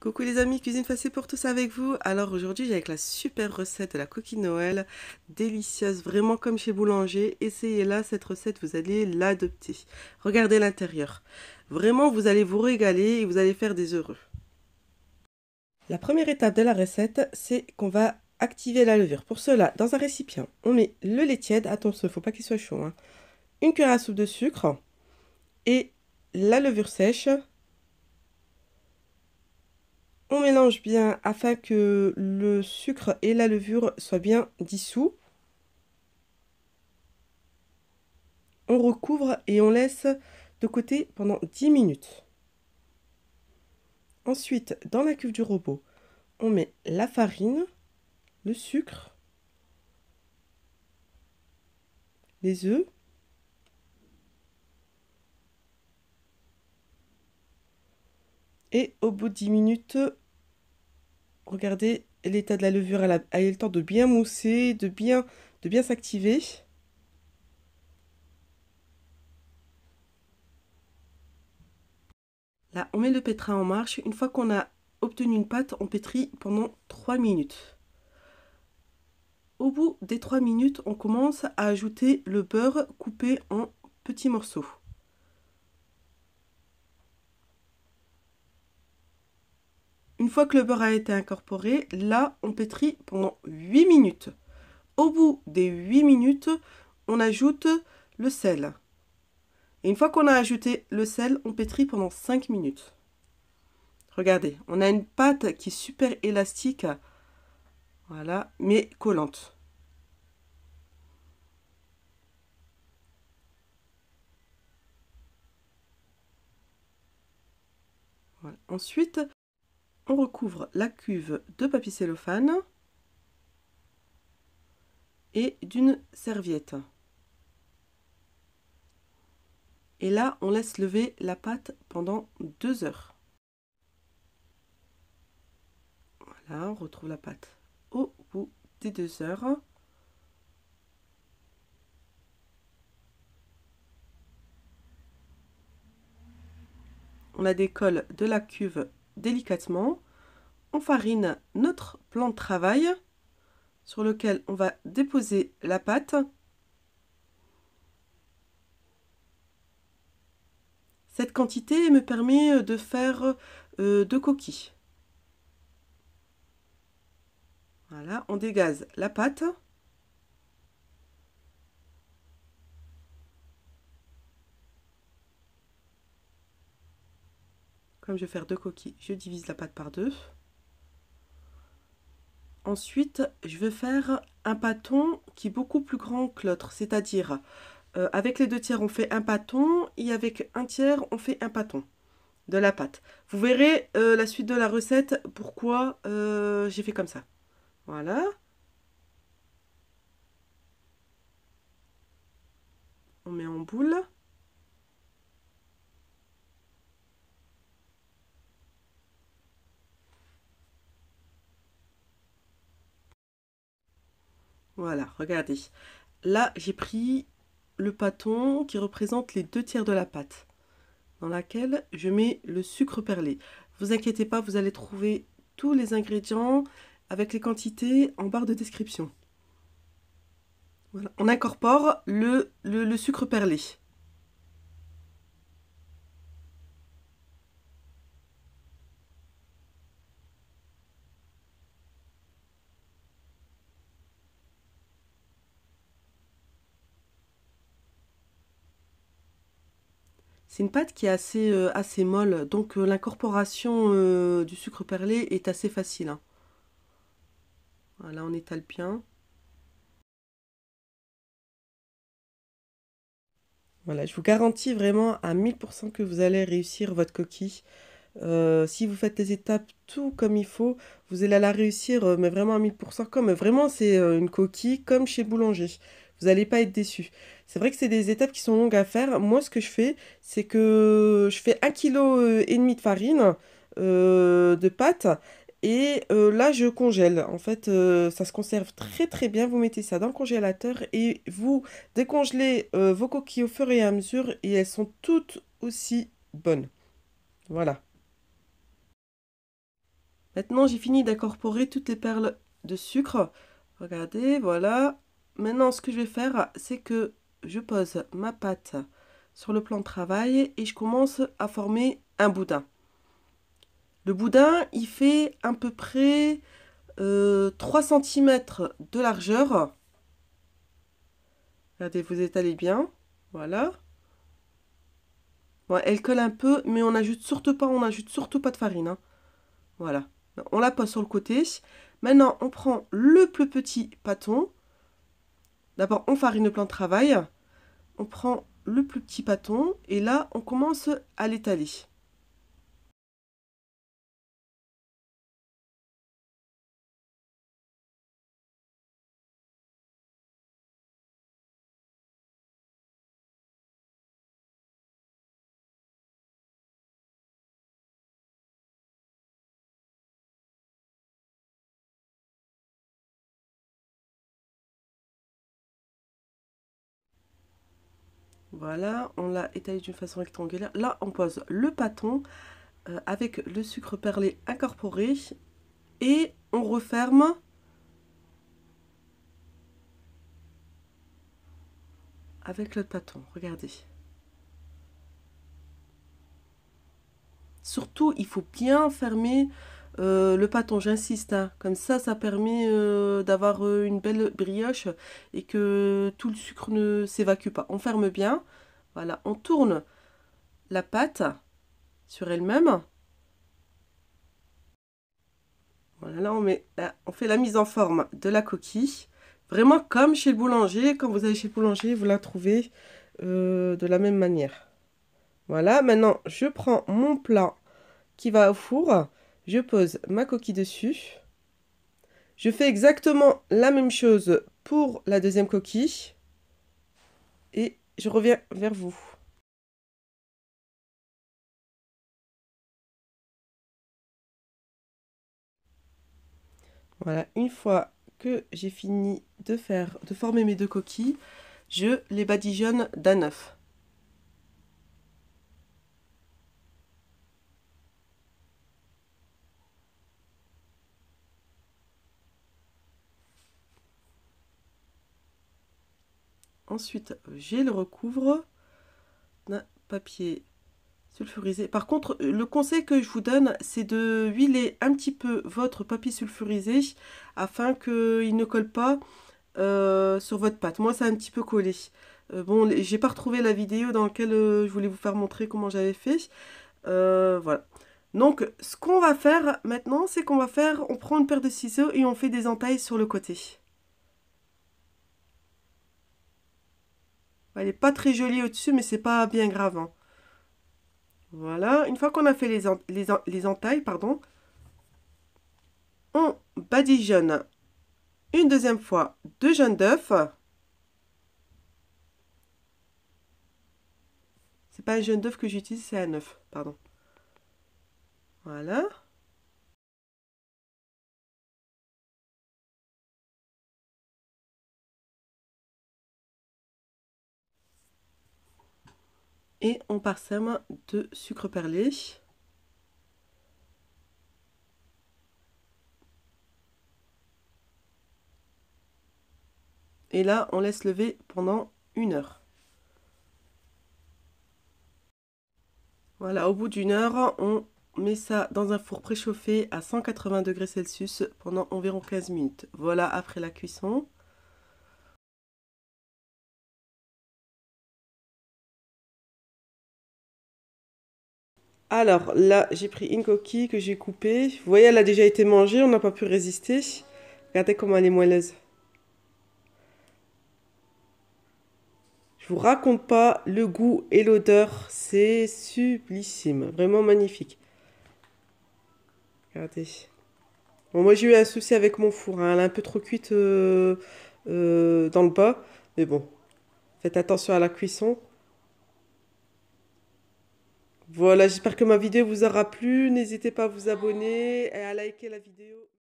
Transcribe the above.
Coucou les amis, Cuisine Facile pour tous avec vous. Alors aujourd'hui j'ai avec la super recette de la coquille Noël, délicieuse, vraiment comme chez Boulanger. Essayez-la, cette recette, vous allez l'adopter. Regardez l'intérieur. Vraiment, vous allez vous régaler et vous allez faire des heureux. La première étape de la recette, c'est qu'on va activer la levure. Pour cela, dans un récipient, on met le lait tiède, attention, il ne faut pas qu'il soit chaud, hein. Une cuillère à soupe de sucre et la levure sèche. On mélange bien afin que le sucre et la levure soient bien dissous. On recouvre et on laisse de côté pendant 10 minutes. Ensuite, dans la cuve du robot, on met la farine, le sucre, les œufs, et au bout de 10 minutes, regardez l'état de la levure, elle a eu le temps de bien mousser, de bien s'activer. Là, on met le pétrin en marche. Une fois qu'on a obtenu une pâte, on pétrit pendant 3 minutes. Au bout des 3 minutes, on commence à ajouter le beurre coupé en petits morceaux. Une fois que le beurre a été incorporé, là, on pétrit pendant 8 minutes. Au bout des 8 minutes, on ajoute le sel. Et une fois qu'on a ajouté le sel, on pétrit pendant 5 minutes. Regardez, on a une pâte qui est super élastique, voilà, mais collante. Voilà. Ensuite, on recouvre la cuve de papier cellophane et d'une serviette. Et là, on laisse lever la pâte pendant 2 heures. Voilà, on retrouve la pâte au bout des 2 heures. On la décolle de la cuve délicatement. On farine notre plan de travail sur lequel on va déposer la pâte. Cette quantité me permet de faire 2 coquilles. Voilà, on dégaze la pâte. Comme je vais faire 2 coquilles, je divise la pâte par 2. Ensuite, je vais faire un pâton qui est beaucoup plus grand que l'autre, c'est-à-dire avec les 2/3 on fait un pâton et avec 1/3 on fait un pâton de la pâte. Vous verrez la suite de la recette, pourquoi j'ai fait comme ça. Voilà. On met en boule. Voilà, regardez. Là, j'ai pris le pâton qui représente les 2/3 de la pâte, dans laquelle je mets le sucre perlé. Vous inquiétez pas, vous allez trouver tous les ingrédients avec les quantités en barre de description. Voilà. On incorpore le sucre perlé. C'est une pâte qui est assez molle, donc l'incorporation du sucre perlé est assez facile, hein. Voilà, on étale bien. Voilà, je vous garantis vraiment à 1000% que vous allez réussir votre coquille. Si vous faites les étapes tout comme il faut, vous allez la réussir, mais vraiment à 1000%, comme vraiment c'est une coquille comme chez Boulanger. Vous n'allez pas être déçus. C'est vrai que c'est des étapes qui sont longues à faire. Moi, ce que je fais, c'est que je fais 1,5 kg de farine, de pâte, et là, je congèle. En fait, ça se conserve très très bien. Vous mettez ça dans le congélateur et vous décongelez vos coquilles au fur et à mesure et elles sont toutes aussi bonnes. Voilà. Maintenant, j'ai fini d'incorporer toutes les perles de sucre. Regardez, voilà. Maintenant, ce que je vais faire, c'est que je pose ma pâte sur le plan de travail et je commence à former un boudin. Le boudin, il fait à peu près 3 cm de largeur. Regardez, vous étalez bien. Voilà. Bon, elle colle un peu, mais on n'ajoute surtout pas de farine, hein. Voilà. On la pose sur le côté. Maintenant, on prend le plus petit pâton. D'abord, on farine le plan de travail. On prend le plus petit pâton et là, on commence à l'étaler. Voilà, on l'a étalé d'une façon rectangulaire. Là, on pose le pâton avec le sucre perlé incorporé et on referme avec le pâton. Regardez. Surtout, il faut bien fermer le pâton, j'insiste, hein. Comme ça permet d'avoir une belle brioche et que tout le sucre ne s'évacue pas. On ferme bien. Voilà, on tourne la pâte sur elle-même. Voilà, là, on fait la mise en forme de la coquille. Vraiment comme chez le boulanger. Quand vous allez chez le boulanger, vous la trouvez de la même manière. Voilà, maintenant, je prends mon plat qui va au four. Je pose ma coquille dessus. Je fais exactement la même chose pour la deuxième coquille. Et je reviens vers vous. Voilà, une fois que j'ai fini de former mes deux coquilles, je les badigeonne d'un œuf. Ensuite, je le recouvre d'un papier sulfurisé. Par contre, le conseil que je vous donne, c'est de huiler un petit peu votre papier sulfurisé afin qu'il ne colle pas sur votre pâte. Moi, ça a un petit peu collé. Bon, j'ai pas retrouvé la vidéo dans laquelle je voulais vous faire montrer comment j'avais fait. Voilà. Donc, ce qu'on va faire maintenant, c'est on prend une paire de ciseaux et on fait des entailles sur le côté. Elle n'est pas très jolie au-dessus, mais c'est pas bien grave, hein. Voilà, une fois qu'on a fait les entailles, pardon, on badigeonne une deuxième fois deux jaunes d'œufs. C'est pas un jaune d'œuf que j'utilise, c'est un œuf, pardon. Voilà. Et on parsème de sucre perlé. Et là, on laisse lever pendant 1 heure. Voilà, au bout d'1 heure, on met ça dans un four préchauffé à 180 degrés Celsius pendant environ 15 minutes. Voilà, après la cuisson. Alors là, j'ai pris une coquille que j'ai coupée. Vous voyez, elle a déjà été mangée, on n'a pas pu résister. Regardez comment elle est moelleuse. Je vous raconte pas le goût et l'odeur, c'est sublissime, vraiment magnifique. Regardez. Bon, moi j'ai eu un souci avec mon four, hein. Elle est un peu trop cuite dans le bas, mais bon, faites attention à la cuisson. Voilà, j'espère que ma vidéo vous aura plu. N'hésitez pas à vous abonner et à liker la vidéo.